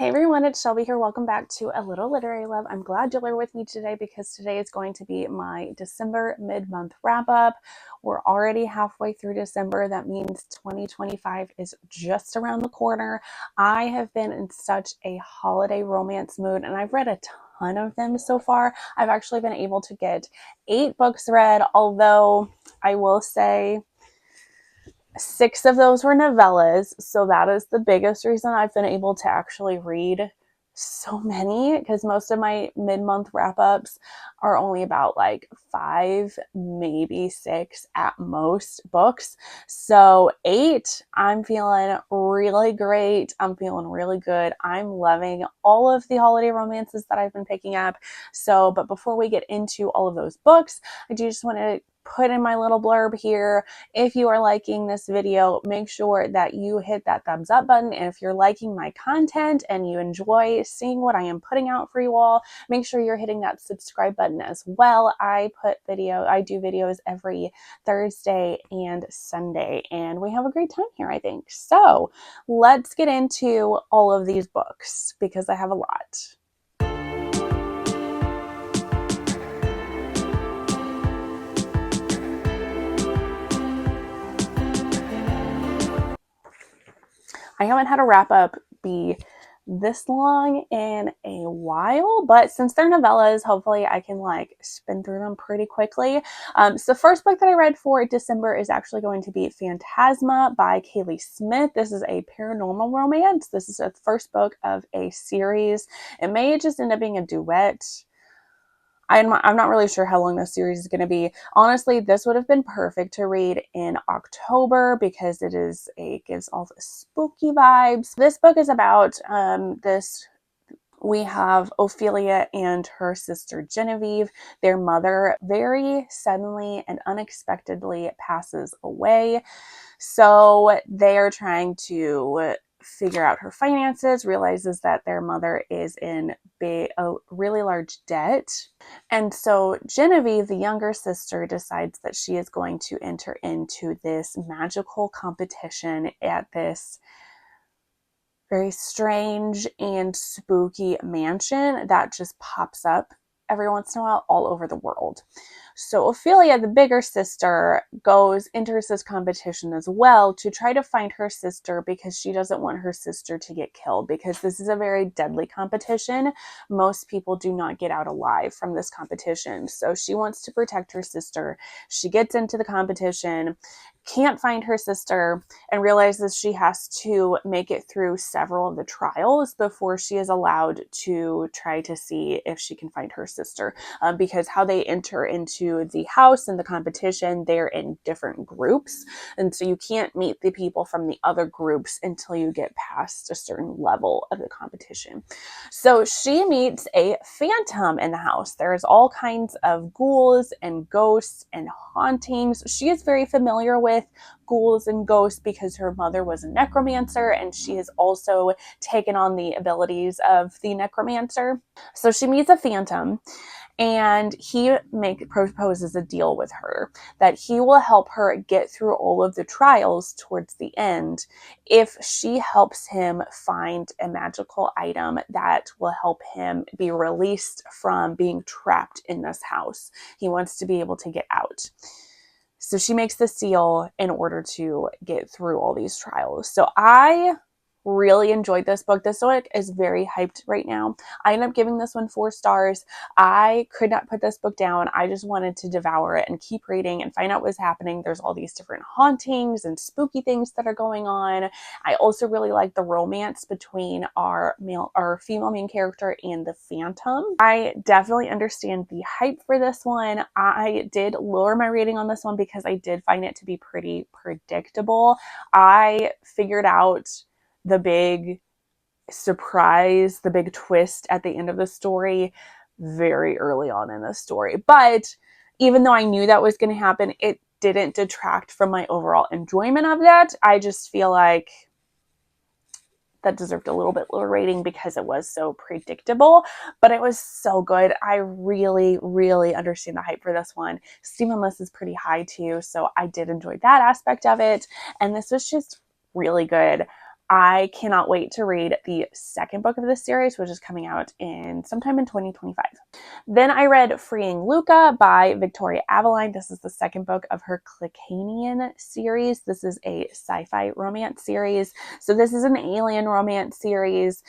Hey everyone, it's Shelby here. Welcome back to A Little Literary Love. I'm glad you're with me today because today is going to be my December mid-month wrap-up. We're already halfway through December. That means 2025 is just around the corner. I have been in such a holiday romance mood and I've read a ton of them so far. I've actually been able to get 8 books read, although I will say 6 of those were novellas, so that is the biggest reason I've been able to actually read so many, because most of my mid-month wrap-ups are only about like 5, maybe 6 at most books. So 8, I'm feeling really great. I'm feeling really good. I'm loving all of the holiday romances that I've been picking up. But before we get into all of those books, I do just want to put in my little blurb here. If you are liking this video, make sure that you hit that thumbs up button. And if you're liking my content and you enjoy seeing what I am putting out for you all, make sure you're hitting that subscribe button as well. I do videos every Thursday and Sunday, and we have a great time here, I think. So let's get into all of these books because I have a lot. I haven't had a wrap up be this long in a while, but since they're novellas, hopefully I can like spin through them pretty quickly. So the first book that I read for December is actually going to be Phantasma by Kaylee Smith. This is a paranormal romance. This is the first book of a series. It may just end up being a duet. I'm not really sure how long this series is going to be. Honestly, this would have been perfect to read in October because it gives all the spooky vibes. This book is about we have Ophelia and her sister Genevieve. Their mother very suddenly and unexpectedly passes away. So they are trying to figure out her finances, realizes that their mother is in a really large debt. And so Genevieve, the younger sister, decides that she is going to enter into this magical competition at this very strange and spooky mansion that just pops up every once in a while all over the world. So Ophelia, the bigger sister, enters this competition as well to try to find her sister because she doesn't want her sister to get killed, because this is a very deadly competition. Most people do not get out alive from this competition. So she wants to protect her sister. She gets into the competition, can't find her sister, and realizes she has to make it through several of the trials before she is allowed to try to see if she can find her sister. Because how they enter into the house and the competition, they're in different groups. And so you can't meet the people from the other groups until you get past a certain level of the competition. So she meets a phantom in the house. There's all kinds of ghouls and ghosts and hauntings. She is very familiar with ghouls and ghosts because her mother was a necromancer, and she has also taken on the abilities of the necromancer. So she meets a phantom, and he proposes a deal with her that he will help her get through all of the trials towards the end if she helps him find a magical item that will help him be released from being trapped in this house. He wants to be able to get out. So she makes this deal in order to get through all these trials. So I really enjoyed this book. This book is very hyped right now. I ended up giving this one 4 stars. I could not put this book down. I just wanted to devour it and keep reading and find out what's happening. There's all these different hauntings and spooky things that are going on. I also really like the romance between our female main character and the phantom. I definitely understand the hype for this one. I did lower my rating on this one because I did find it to be pretty predictable. I figured out the big surprise, the big twist at the end of the story very early on in the story. But even though I knew that was going to happen, it didn't detract from my overall enjoyment of that. I just feel like that deserved a little bit lower rating because it was so predictable, but it was so good. I really, really understand the hype for this one. Steam on List is pretty high too, so I did enjoy that aspect of it, and this was just really good. I cannot wait to read the second book of this series, which is coming out sometime in 2025. Then I read Freeing Luca by Victoria Aveline. This is the second book of her Clickanian series. This is a sci-fi romance series. So this is an alien romance series.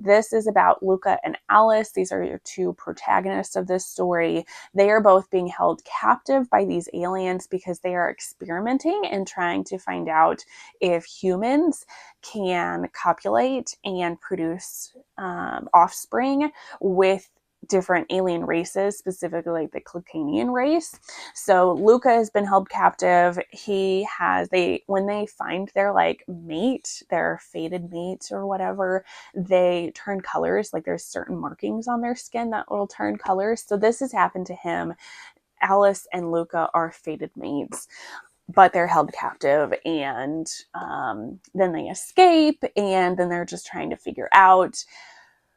This is about Luca and Alice. These are your two protagonists of this story. They are both being held captive by these aliens because they are experimenting and trying to find out if humans can copulate and produce offspring with different alien races, specifically like the Clickanian race. So Luca has been held captive. When they find their like mate, their fated mate or whatever, they turn colors. Like there's certain markings on their skin that will turn colors. So this has happened to him. Alice and Luca are fated mates, but they're held captive, and then they escape, and then they're just trying to figure out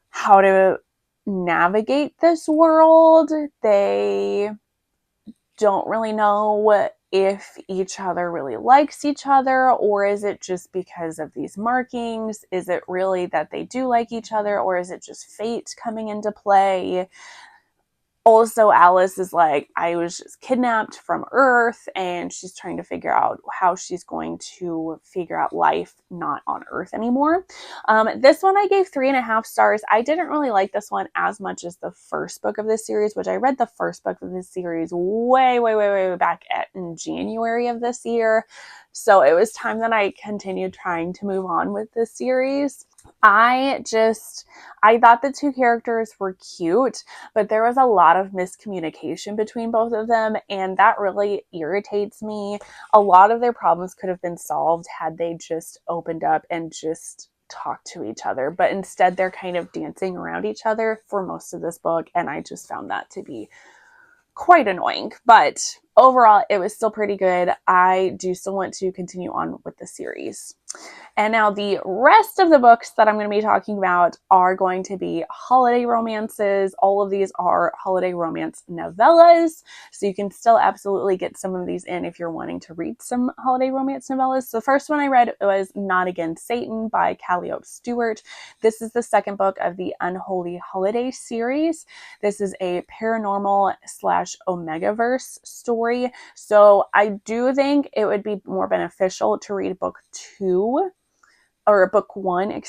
how to navigate this world. They don't really know if each other really likes each other, or is it just because of these markings? Is it really that they do like each other, or is it just fate coming into play? Also, Alice is like, I was just kidnapped from Earth, and she's trying to figure out how she's going to figure out life not on Earth anymore. This one I gave 3.5 stars. I didn't really like this one as much as the first book of this series, which I read the first book of this series way back in January of this year. So it was time that I continued trying to move on with this series. I thought the two characters were cute, but there was a lot of miscommunication between both of them, and that really irritates me. A lot of their problems could have been solved had they just opened up and just talked to each other, but instead they're kind of dancing around each other for most of this book, and I just found that to be quite annoying. But overall, it was still pretty good. I do still want to continue on with the series. And now the rest of the books that I'm going to be talking about are going to be holiday romances. All of these are holiday romance novellas, so you can still absolutely get some of these in if you're wanting to read some holiday romance novellas. So the first one I read was Not Against Satan by Calliope Stewart. This is the second book of the Unholy Holiday series. This is a paranormal / Omegaverse story. So I do think it would be more beneficial to read book one,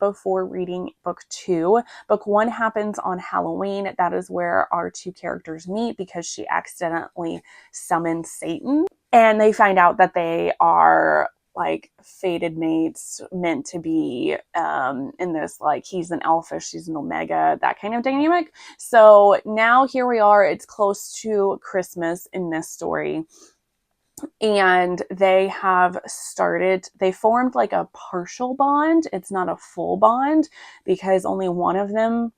before reading book 2. Book 1 happens on Halloween. That is where our two characters meet because she accidentally summons Satan, and they find out that they are like fated mates, meant to be in this, like, he's an alpha, she's an omega, that kind of dynamic. So now here we are, it's close to Christmas in this story, and they formed like a partial bond. It's not a full bond because only one of them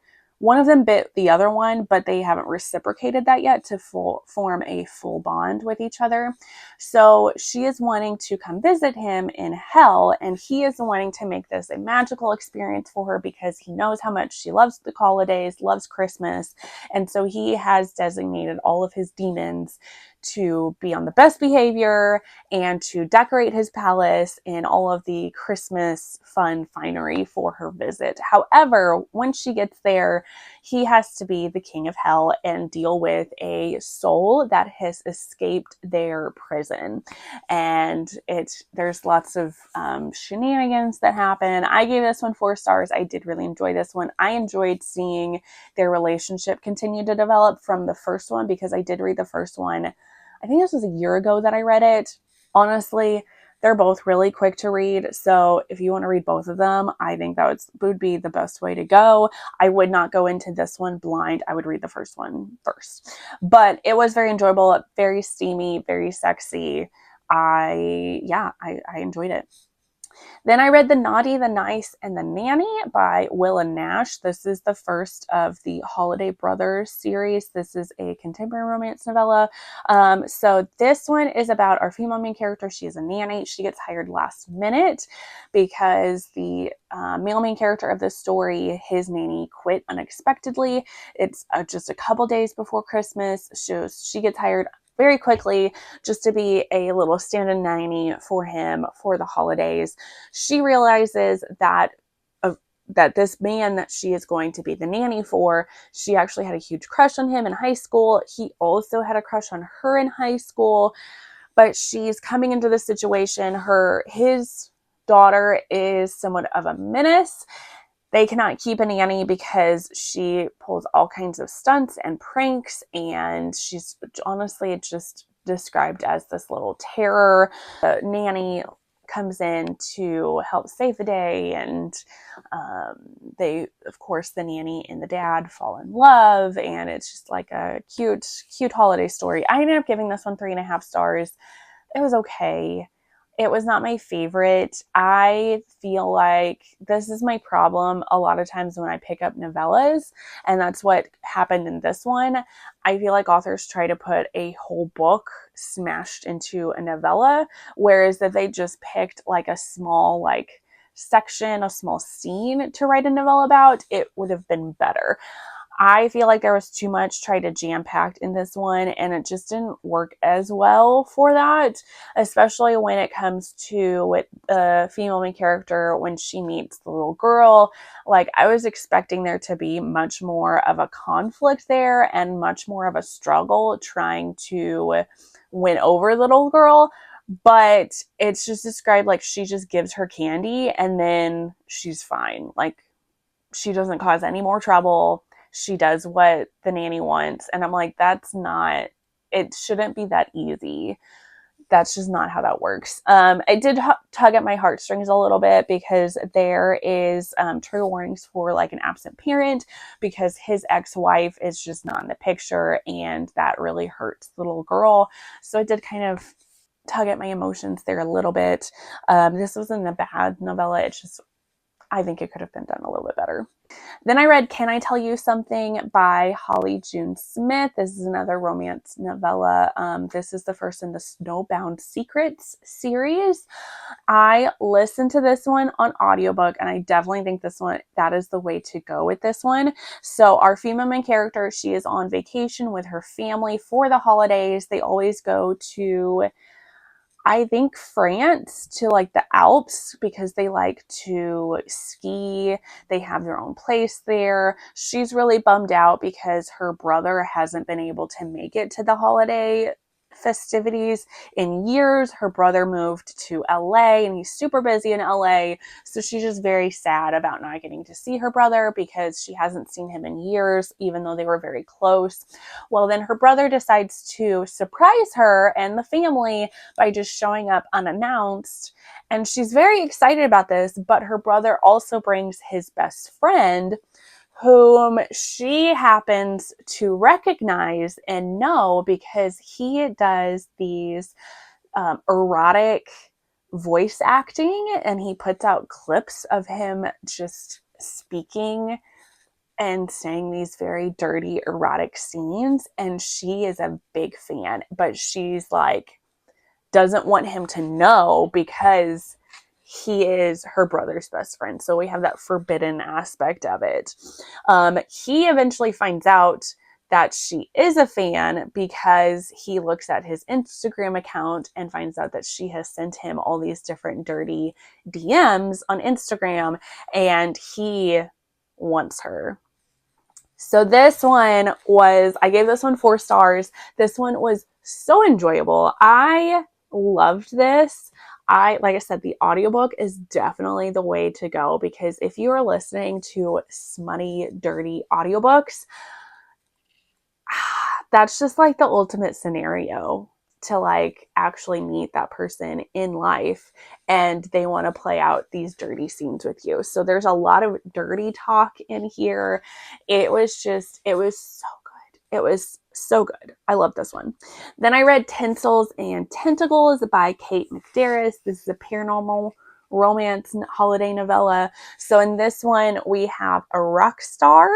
bit the other one, but they haven't reciprocated that yet to form a full bond with each other. So she is wanting to come visit him in hell, and he is wanting to make this a magical experience for her because he knows how much she loves the holidays, loves Christmas, and so he has designated all of his demons to be on the best behavior and to decorate his palace in all of the Christmas fun finery for her visit. However, when she gets there, he has to be the king of hell and deal with a soul that has escaped their prison. And there's lots of shenanigans that happen. I gave this one 4 stars. I did really enjoy this one. I enjoyed seeing their relationship continue to develop from the first one because I did read the first one. I think this was a year ago that I read it. Honestly, they're both really quick to read. So if you want to read both of them, I think that would be the best way to go. I would not go into this one blind. I would read the first one first. But it was very enjoyable, very steamy, very sexy. I enjoyed it. Then I read The Naughty, the Nice, and the Nanny by Willa Nash. This is the first of the Holiday Brothers series. This is a contemporary romance novella. So this one is about our female main character. She is a nanny. She gets hired last minute because the male main character of this story, his nanny quit unexpectedly. It's just a couple days before Christmas. So she gets hired very quickly just to be a little stand-in nanny for him for the holidays. She realizes that this man that she is going to be the nanny for, she actually had a huge crush on him in high school. He also had a crush on her in high school, but she's coming into this situation. His daughter is somewhat of a menace. They cannot keep a nanny because she pulls all kinds of stunts and pranks, and she's honestly just described as this little terror. The nanny comes in to help save the day, and of course, the nanny and the dad fall in love, and it's just like a cute holiday story. I ended up giving this one 3.5 stars. It was okay. It was not my favorite. I feel like this is my problem a lot of times when I pick up novellas, and that's what happened in this one. I feel like authors try to put a whole book smashed into a novella, whereas if they just picked like a small section, a small scene to write a novella about, it would have been better. I feel like there was too much tried to jam packed in this one, and it just didn't work as well for that, especially when it comes to the female main character when she meets the little girl. Like, I was expecting there to be much more of a conflict there and much more of a struggle trying to win over the little girl. But it's just described like she just gives her candy and then she's fine. Like, she doesn't cause any more trouble. She does what the nanny wants. And I'm like, it shouldn't be that easy. That's just not how that works. It did tug at my heartstrings a little bit because there is trigger warnings for like an absent parent because his ex-wife is just not in the picture, and that really hurts the little girl. So it did kind of tug at my emotions there a little bit. This wasn't a bad novella. It's just, I think it could have been done a little bit better. Then I read Can I Tell You Something by Holly June Smith. This is another romance novella. This is the first in the Snowbound Secrets series. I listened to this one on audiobook, and I definitely think that is the way to go with this one. So our female main character, she is on vacation with her family for the holidays. They always go to, I think, France, to like the Alps because they like to ski. They have their own place there. She's really bummed out because her brother hasn't been able to make it to the holiday festivities in years. Her brother moved to LA and he's super busy in LA. So she's just very sad about not getting to see her brother because she hasn't seen him in years, even though they were very close. Well, then her brother decides to surprise her and the family by just showing up unannounced. And she's very excited about this, but her brother also brings his best friend, whom she happens to recognize and know because he does these erotic voice acting, and he puts out clips of him just speaking and saying these very dirty erotic scenes, and she is a big fan, but she's like doesn't want him to know because he is her brother's best friend. So we have that forbidden aspect of it. He eventually finds out that she is a fan because he looks at his Instagram account and finds out that she has sent him all these different dirty DMs on Instagram, and he wants her. So this one I gave this one 4 stars. This one was so enjoyable. I loved this. Like I said, the audiobook is definitely the way to go because if you are listening to smutty, dirty audiobooks, that's just like the ultimate scenario to like actually meet that person in life and they want to play out these dirty scenes with you. So there's a lot of dirty talk in here. It was so good. It was so good. I love this one. Then I read Tinsels and Tentacles by Kate McDarris. This is a paranormal romance holiday novella. So in this one, we have a rock star.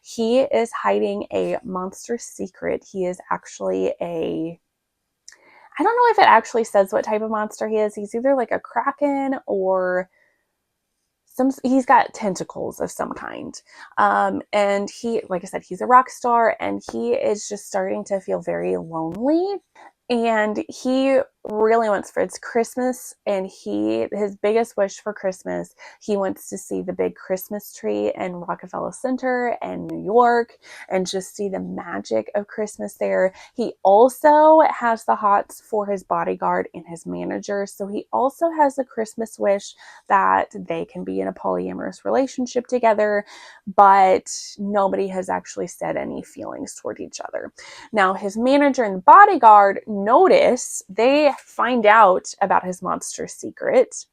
He is hiding a monster secret. He is actually I don't know if it actually says what type of monster he is. He's either like a kraken or he's got tentacles of some kind. And he, like I said, he's a rock star, and he is just starting to feel very lonely. And he really wants for it's Christmas, and his biggest wish for Christmas, he wants to see the big Christmas tree in Rockefeller Center and New York, and just see the magic of Christmas there. He also has the hots for his bodyguard and his manager, so he also has a Christmas wish that they can be in a polyamorous relationship together, but nobody has actually said any feelings toward each other. Now, his manager and bodyguard notice, they find out about his monster secret,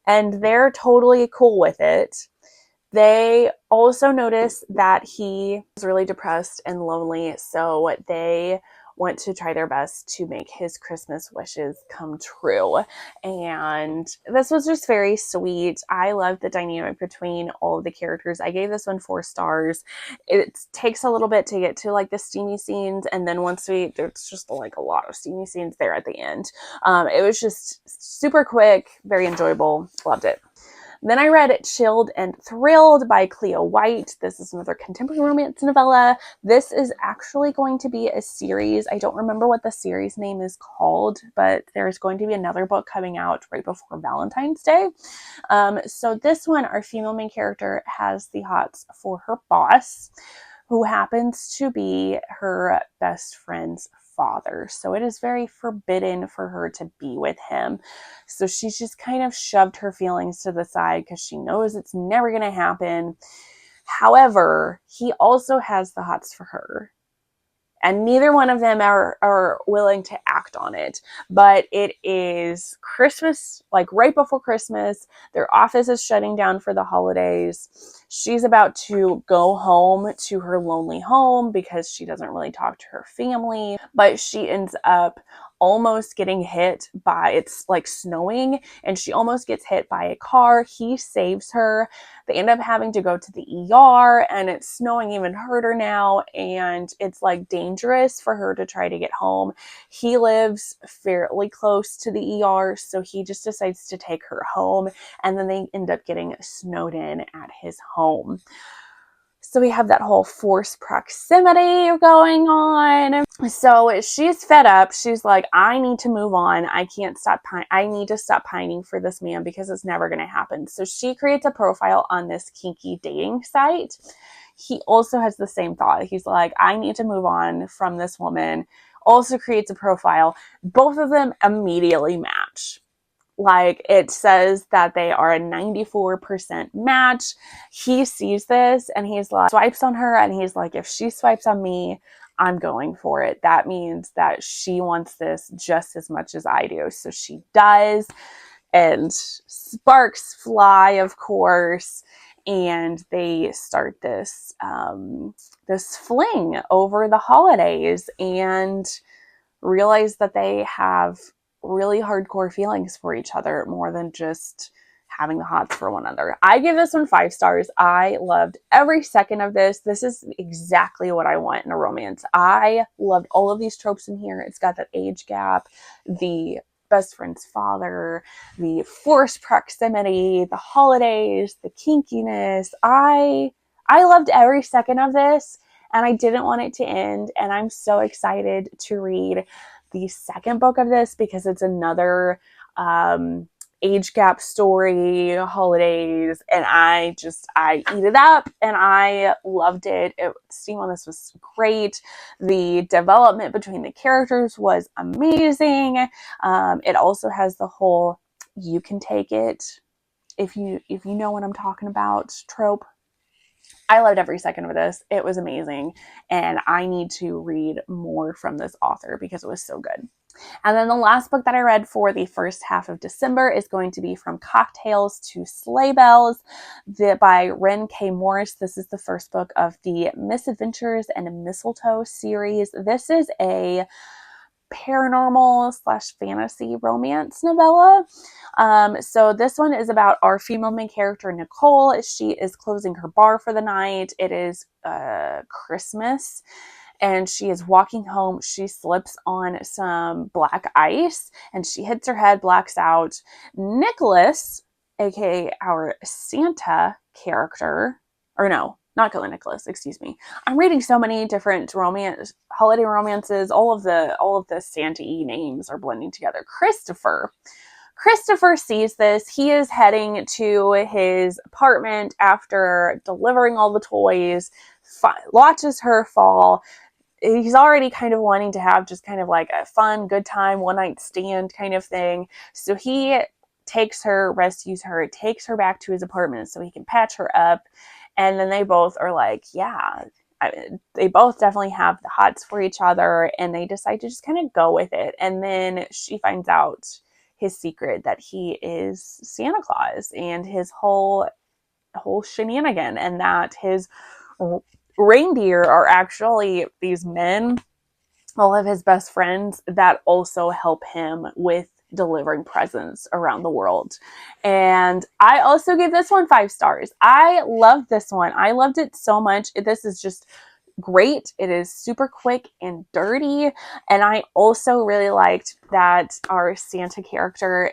and they're totally cool with it. They also notice that he is really depressed and lonely, so they want to try their best to make his Christmas wishes come true. And this was just very sweet. I loved the dynamic between all of the characters. I gave this one 4 stars. It takes a little bit to get to like the steamy scenes, and then there's just like a lot of steamy scenes there at the end. It was just super quick, very enjoyable. Loved it. Then I read Chilled and Thrilled by Cleo White. This is another contemporary romance novella. This is actually going to be a series. I don't remember what the series name is called, but there's going to be another book coming out right before Valentine's Day. So this one, our female main character has the hots for her boss, who happens to be her best friend's father. So it is very forbidden for her to be with him. So she's just kind of shoved her feelings to the side because she knows it's never going to happen. However, he also has the hots for her, and neither one of them are willing to act on it. But it is Christmas, like right before Christmas. Their office is shutting down for the holidays. She's about to go home to her lonely home because she doesn't really talk to her family, but she ends up almost getting hit by, it's like snowing, and she almost gets hit by a car. He saves her. They end up having to go to the ER, and it's snowing even harder now, and it's like dangerous for her to try to get home. He lives fairly close to the ER, so he just decides to take her home, and then they end up getting snowed in at his home. So we have that whole forced proximity going on. So she's fed up. She's like, I need to move on. I can't stop. I need to stop pining for this man because it's never going to happen. So she creates a profile on this kinky dating site. He also has the same thought. He's like, I need to move on from this woman. Also creates a profile. Both of them immediately match. Like, it says that they are a 94% match. He sees this and he's like, swipes on her, and he's like, if she swipes on me, I'm going for it. That means that she wants this just as much as I do. So she does, and sparks fly, of course, and they start this this fling over the holidays, and realize that they have really hardcore feelings for each other more than just having the hots for one another. I give this one 5 stars. I loved every second of this. This is exactly what I want in a romance. I loved all of these tropes in here. It's got that age gap, the best friend's father, the forced proximity, the holidays, the kinkiness. I loved every second of this, and I didn't want it to end, and I'm so excited to read the second book of this because it's another age gap story, holidays, and I eat it up, and I loved it. Steam on this was great. The development between the characters was amazing. It also has the whole "you can take it if you know what I'm talking about" trope. I loved every second of this. It was amazing. And I need to read more from this author because it was so good. And then the last book that I read for the first half of December is going to be From Cocktails to Sleigh Bells by Wren K. Morris. This is the first book of the Misadventures and Mistletoe series. This is a paranormal / fantasy romance novella. So this one is about our female main character, Nicole. She is closing her bar for the night. It is Christmas, and she is walking home. She slips on some black ice, and she hits her head, blacks out. Nicholas, aka our Santa character, or no, not Killer Nicholas, excuse me. I'm reading so many different holiday romances. All of the Santa-y names are blending together. Christopher sees this. He is heading to his apartment after delivering all the toys, watches her fall. He's already kind of wanting to have just kind of like a fun, good time, one night stand kind of thing. So he takes her, rescues her, takes her back to his apartment so he can patch her up. And then they both are like, yeah, they both definitely have the hots for each other, and they decide to just kind of go with it. And then she finds out his secret, that he is Santa Claus, and his whole shenanigan, and that his reindeer are actually these men, all of his best friends, that also help him with delivering presents around the world. And I also give this one 5 stars. I love this one. I loved it so much. This is just great. It is super quick and dirty. And I also really liked that our Santa character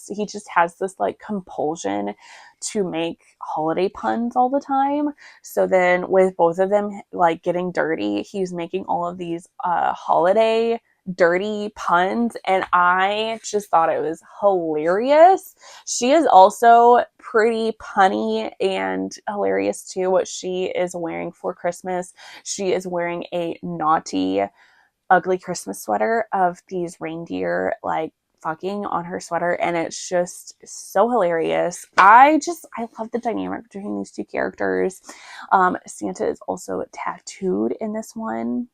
he just has this like compulsion to make holiday puns all the time. So then with both of them like getting dirty, he's making all of these holiday dirty puns, and I just thought it was hilarious. She is also pretty punny and hilarious too. What she is wearing for Christmas, she is wearing a naughty, ugly Christmas sweater of these reindeer like fucking on her sweater, and it's just so hilarious. I love the dynamic between these two characters. Santa is also tattooed in this one,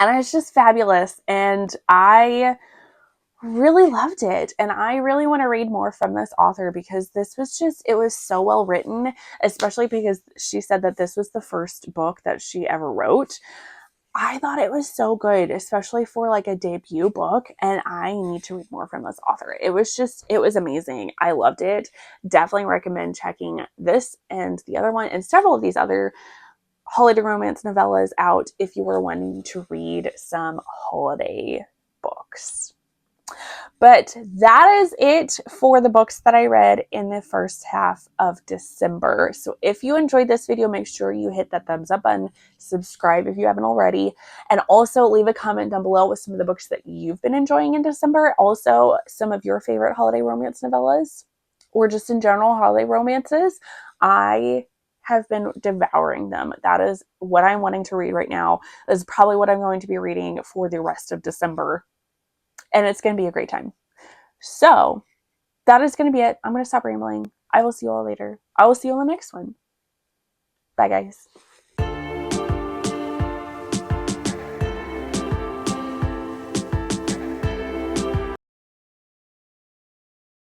and it's just fabulous, and I really loved it. And I really want to read more from this author, because it was so well written, especially because she said that this was the first book that she ever wrote. I thought it was so good, especially for like a debut book, and I need to read more from this author. It was amazing. I loved it. Definitely recommend checking this and the other one and several of these other holiday romance novellas out if you were wanting to read some holiday books. But that is it for the books that I read in the first half of December. So if you enjoyed this video, make sure you hit that thumbs up button, subscribe if you haven't already, and also leave a comment down below with some of the books that you've been enjoying in December. Also, some of your favorite holiday romance novellas, or just in general holiday romances. I have been devouring them. That is what I'm wanting to read right now. That is probably what I'm going to be reading for the rest of December. And it's going to be a great time. So that is going to be it. I'm going to stop rambling. I will see you all later. I will see you on the next one. Bye, guys.